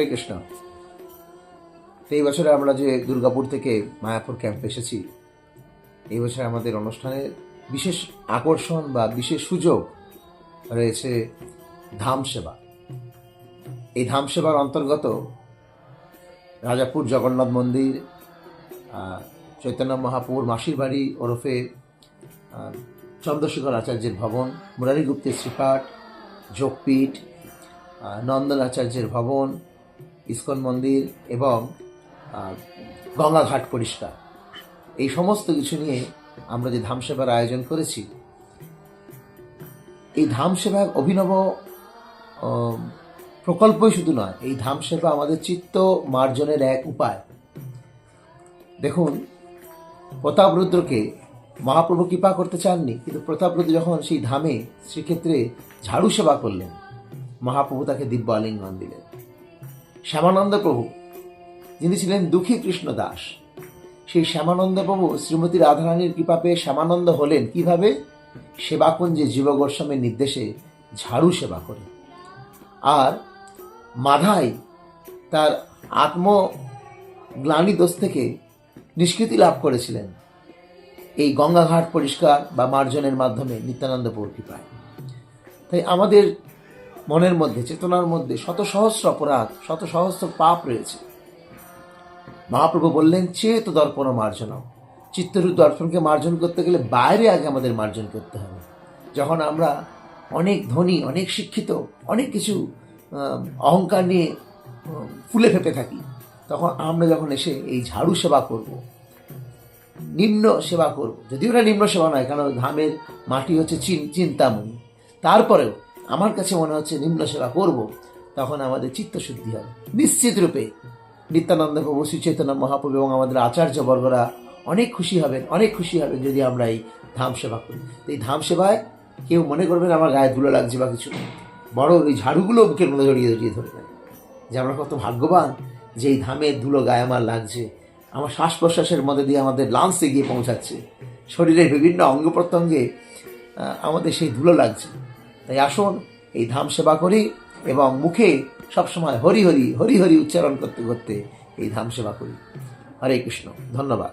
হরে কৃষ্ণ। এই বছরে আমরা যে দুর্গাপুর থেকে মায়াপুর ক্যাম্পে এসেছি, এই বছর আমাদের অনুষ্ঠানের বিশেষ আকর্ষণ বা বিশেষ সুযোগ রয়েছে ধাম সেবা। এই ধাম সেবার অন্তর্গত রাজাপুর জগন্নাথ মন্দির, চৈতন্য মহাপুর মাসির বাড়ি ওরফে চন্দ্রশেখর আচার্যের ভবন, মুরারি গুপ্তের শ্রীপাঠ, যোগপীঠ, নন্দন আচার্যের ভবন, ইস্কন মন্দির এবং গঙ্গাঘাট পরিষ্কার, এই সমস্ত কিছু নিয়ে আমরা যে ধাম সেবার আয়োজন করেছি, এই ধাম সেবা অভিনব প্রকল্পই শুধু নয়, এই ধাম সেবা আমাদের চিত্ত মার্জনের এক উপায়। দেখুন, প্রতাপরুদ্রকে মহাপ্রভু কৃপা করতে চাননি, কিন্তু প্রতাপরুদ্র যখন সেই ধামে শ্রীক্ষেত্রে ঝাড়ু সেবা করলেন, মহাপ্রভু তাকে দিব্য আলিঙ্গন দিলেন। শ্যামানন্দ প্রভু, যিনি ছিলেন দুঃখী কৃষ্ণ দাস, সেই শ্যামানন্দ প্রভু শ্রীমতী রাধারানীর কৃপা পেয়ে শ্যামানন্দ হলেন কিভাবে? সেবাকুঞ্জে জীব গোস্বামীর নির্দেশে ঝাড়ু সেবা করে। আর মাধাই তার আত্মগ্লানি দোষ থেকে নিষ্কৃতি লাভ করেছিলেন এই গঙ্গাঘাট পরিষ্কার বা মার্জনের মাধ্যমে নিত্যানন্দ প্রভুর কৃপায়। তাই আমাদের মনের মধ্যে, চেতনার মধ্যে শত সহস্র অপরাধ, শত সহস্র পাপ রয়েছে। মহাপ্রভু বললেন, চেত দর্পণ মার্জনম। চিত্তরূপ দর্পণকে মার্জন করতে গেলে বাইরে আগে আমাদের মার্জন করতে হবে। যখন আমরা অনেক ধনী, অনেক শিক্ষিত, অনেক কিছু অহংকার নিয়ে ফুলে ফেপে থাকি, তখন আমরা যখন এসে এই ঝাড়ু সেবা করব, নিম্ন সেবা করব, যদিও এটা নিম্ন সেবা নয়, কারণ ধামের মাটি হচ্ছে চিন্তামণি, তারপরেও আমার কাছে মনে হচ্ছে নিম্ন সেবা করব, তখন আমাদের চিত্তশুদ্ধি হবে। নিশ্চিত রূপে নিত্যানন্দ প্রভু, শ্রী চৈতন্য মহাপ্রভু এবং আমাদের আচার্যবর্গরা অনেক খুশি হবেন যদি আমরা এই ধাম সেবা করি। এই ধাম সেবায় কেউ মনে করবেন আমার গায়ে ধুলো লাগছে বা কিছু, বড় এই ঝাড়ুগুলো বুকের মধ্যে জড়িয়ে ধরে নেন যে আমরা কত ভাগ্যবান যে এই ধামের ধুলো গায়ে আমার লাগছে, আমার শ্বাস প্রশ্বাসের মধ্যে দিয়ে আমাদের লাংসে গিয়ে পৌঁছাচ্ছে, শরীরের বিভিন্ন অঙ্গ প্রত্যঙ্গে আমাদের সেই ধুলো লাগছে। তাই আসুন এই ধাম সেবা করি এবং মুখে সবসময় হরি হরি হরি হরি উচ্চারণ করতে করতে এই ধাম সেবা করি। হরে কৃষ্ণ। ধন্যবাদ।